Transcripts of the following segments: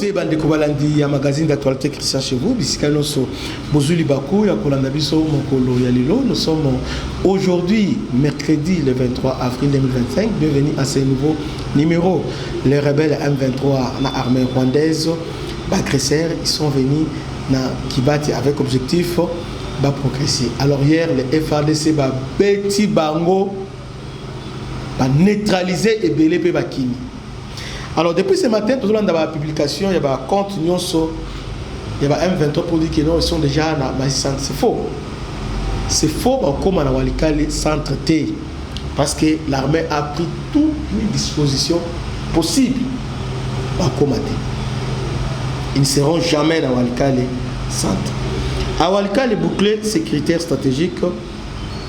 Te bande kobalandi ya magazine d'actualité Christian chez vous bisikano so bozuli baku ya kolanda biso mokolo ya lelo. Nous sommes aujourd'hui mercredi le 23 avril 2025. Bienvenue à ce nouveau numéro. Les rebelles M23 na armée rwandaise agresseurs, ils sont venus na Kibati avec objectif de progresser. Alors hier les FARDC ba beti bango ba neutraliser et belé pe bakini. Alors depuis ce matin, tout le monde a la publication, il y a un compte, il y a un M23 pour dire que non, ils sont déjà dans la centre. C'est faux. C'est faux, comme on a Walikale centre T. Parce que l'armée a pris toutes les dispositions possibles pour combattre. Ils ne seront jamais dans Walikale centre. À Walikale, bouclier sécuritaire stratégique,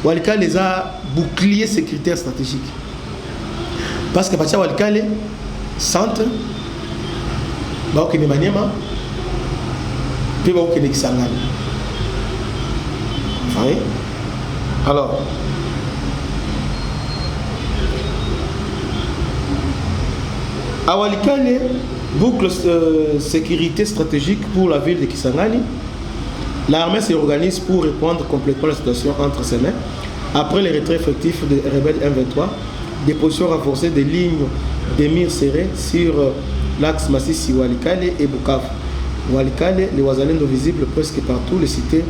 Walikale les a bouclier sécuritaire stratégique. Parce que à Walikale, centre, Baokene Maniema, puis Baokene Kisangani. Oui. Alors, à Walikale, boucle sécurité stratégique pour la ville de Kisangani. L'armée s'organise pour répondre complètement à la situation entre ses mains. Après les retraits effectifs des rebelles M23, des positions renforcées des lignes des murs serrés sur l'axe Massissi, Walikale et Bukavu. Walikale, les Wazalendo visibles presque partout, les cités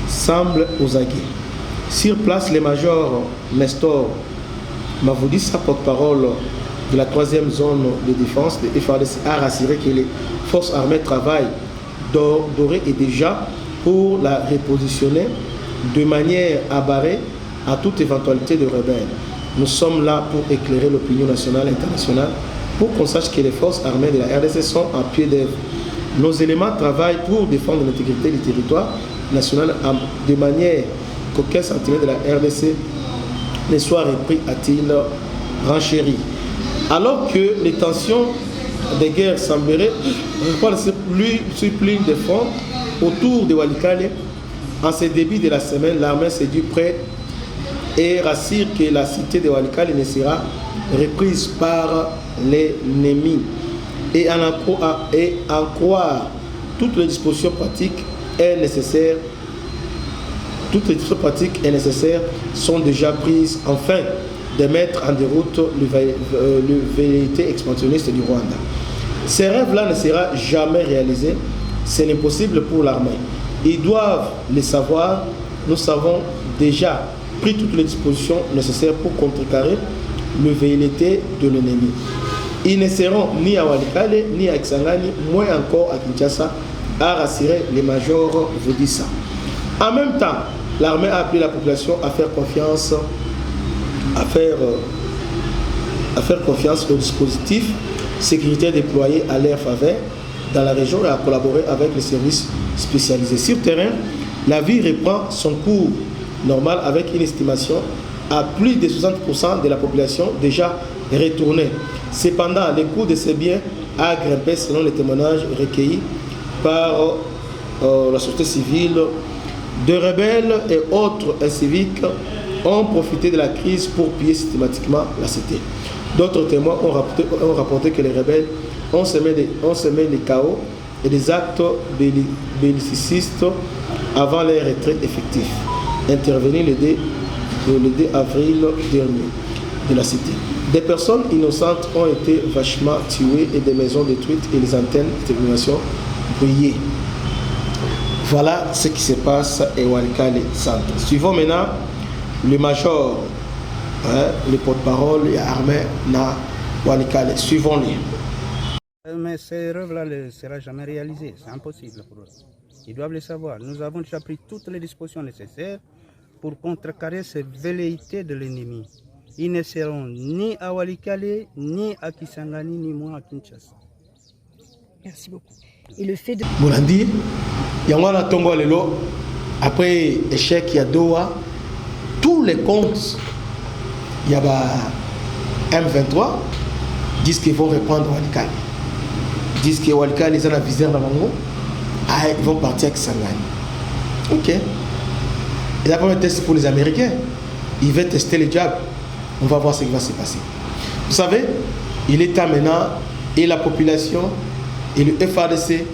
semblent aux aguets. Sur place, les majors Nestor Mavoudissa, porte-parole de la 3e zone de défense de FARDC, a rassuré que les forces armées travaillent d'ores et déjà pour la repositionner de manière à barrer à toute éventualité de rebelles. Nous sommes là pour éclairer l'opinion nationale et internationale pour qu'on sache que les forces armées de la RDC sont à pied d'œuvre. Nos éléments travaillent pour défendre l'intégrité du territoire national de manière qu'aucun sentiment de la RDC ne soit repris, a-t-il renchéri. Alors que les tensions des guerres sembleraient plus de front autour de Walikale, en ce début de la semaine, l'armée s'est dit prêt et rassure que la cité de Walikale ne sera reprise par l'ennemi. Et en croire toutes les dispositions pratiques et nécessaires, sont déjà prises afin de mettre en déroute le velléité expansionniste du Rwanda. Ces rêves-là ne seront jamais réalisés. C'est impossible pour l'armée. Ils doivent le savoir. Nous savons déjà pris toutes les dispositions nécessaires pour contrecarrer le velléité de l'ennemi. Ils ne seront ni à Walikale, ni à Kisangani, moins encore à Kinshasa, a rassuré les majors Vodissa. En même temps, l'armée a appelé la population à faire confiance, au dispositif sécuritaire déployé à leur faveur dans la région et à collaborer avec les services spécialisés. Sur terrain, la vie reprend son cours normal avec une estimation à plus de 60% de la population déjà retournée. Cependant, le coût de ces biens a grimpé selon les témoignages recueillis par la société civile. Des rebelles et autres inciviques ont profité de la crise pour piller systématiquement la cité. D'autres témoins ont rapporté que les rebelles ont semé des chaos et des actes bellicistes avant les retraits effectifs, intervenus le 2 avril dernier de la cité. Des personnes innocentes ont été vachement tuées et des maisons détruites et les antennes de télévision brillées. Voilà ce qui se passe à Walikale Centre. Suivons maintenant le major, le porte-parole et l'armée na Walikale. Suivons-les. Mais ces rêves-là ne seront jamais réalisés. C'est impossible pour eux. Ils doivent le savoir. Nous avons déjà pris toutes les dispositions nécessaires pour contrecarrer ces velléités de l'ennemi. Ils ne seront ni à Walikale, ni à Kisangani, ni moins à Kinshasa. Merci beaucoup. Et le fait de... Bolandi, Yangwana Tongo Lelo, après échec, il y a Doha, tous les comptes, il y a M23, disent qu'ils vont reprendre Walikale. Disent que Walikale, ils ont la visère dans Mango, ils vont partir avec Kisangani. Ok. Et la première test pour les Américains, ils veulent tester les diables. On va voir ce qui va se passer. Vous savez, il est temps maintenant et la population et le FARDC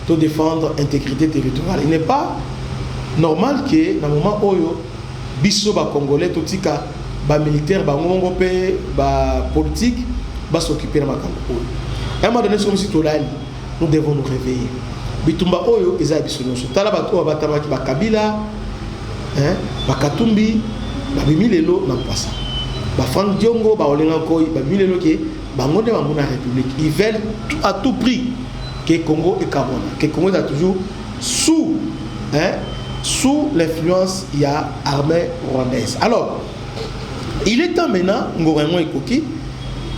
de défendre l'intégrité territoriale. Il n'est pas normal que dans le moment où biso ba congolais totika ba militaire ba ngongo pe ba politique ba s'occuper de makambo. À un moment donné comme si tolali, nous devons nous réveiller. Bitumba oyo eza biso nyonso. Tala ba to ba tabaki ba Kabila, ba Katumbi, ba bimilelo na pasa. Ba Frank Diongo ba olenga koy ba bimilelo ke ba ngonde ba mona république. Ils veulent à tout prix que Congo est Cameroun, que Congo est toujours sous l'influence il y a armée rwandaise. Alors, il est temps maintenant, Ngorengo et Koki,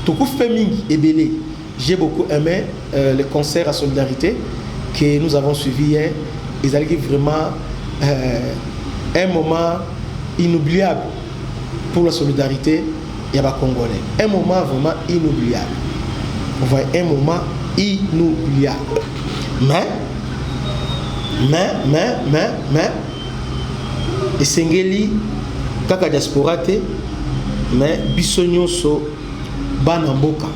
Toko Feming et Belé. J'ai beaucoup aimé le concert à solidarité que nous avons suivi hier. Ils allaient vraiment un moment inoubliable pour la solidarité et les Congolais. Un moment vraiment inoubliable. On voit un moment inoubliable. Mais et Sengeli kaka diaspora te mais bisonyo so banamboka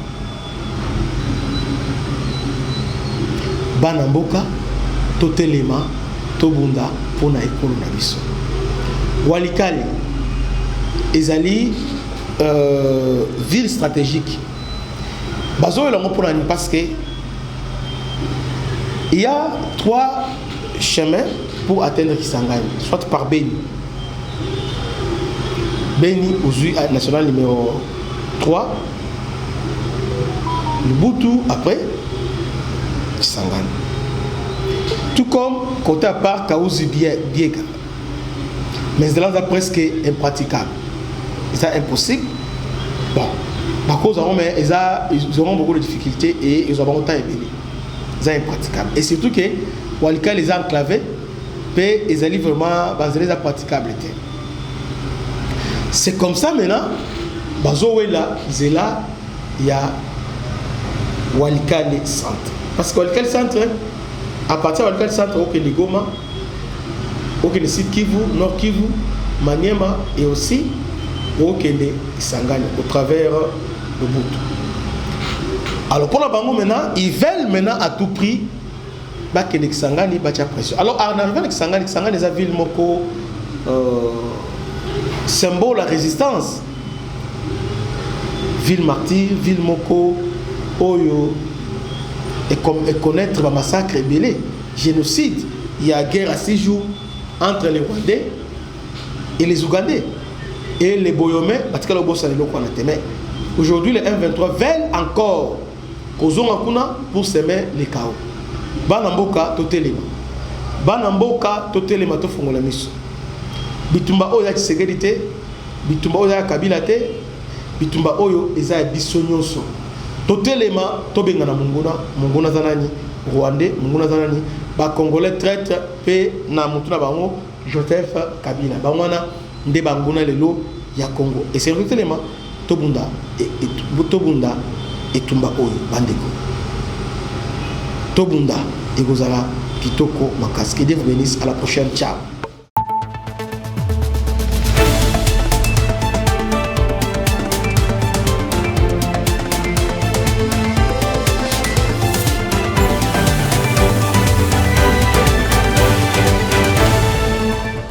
totelema tobunda pona ekolo na biso Walikale ezali ville stratégique bazo elango pona ni parce que il y a 3 chemins pour atteindre Kisangani, soit par Beni. Beni, Ozui, national numéro 3. Lubutu, après Kisangani. Tout comme côté à part Kaouzi Biega. Mais cela est presque impraticable. C'est impossible. Bon, par cause ils auront beaucoup de difficultés et ils auront temps à Beni. C'est impraticable. Et surtout que Walikale les a enclavés, et ils allaient vraiment baser praticable. C'est comme ça maintenant, Bazoéla, Zéla, il y a Walikale Centre. Parce que Walikale Centre, à partir de Walikale Centre, au Goma, au Sud Kivu, Nord Kivu, Maniema et aussi au Kisangani, au travers de Boutou. Alors pour la bango maintenant, ils veulent maintenant à tout prix que les Kisangani battent pression. Alors en arrivant à Kisangani, Kisangani est une ville moko symbole de la résistance. Ville martyre, ville moko oyo et connaître le massacre belé, génocide. Il y a guerre à 6 jours entre les Rwandais et les Ougandais. Et les Boyomais, parce que le boss a le qu'on a témé. Aujourd'hui, les M23 veulent encore pour semer les chaos. Banamboka totelema. Banamboka totelema to fongola miso. Bitumba oyo ya sécurité, bitumba oyo ya Kabila te, bitumba oyo eza ya biso nyonso. Totelema tobenga na munguna zanani, Rwandais, munguna zanani, ba Congolais traître pe na mutuna bango Joseph Kabila. Bangwana nde banguna lelo ya Congo. Et c'est totelema tobunda et tobunda et tumba oyo bandeko. Tobunda et Gozala Kitoko Makasi. Que Dieu vous bénisse. À la prochaine. Ciao.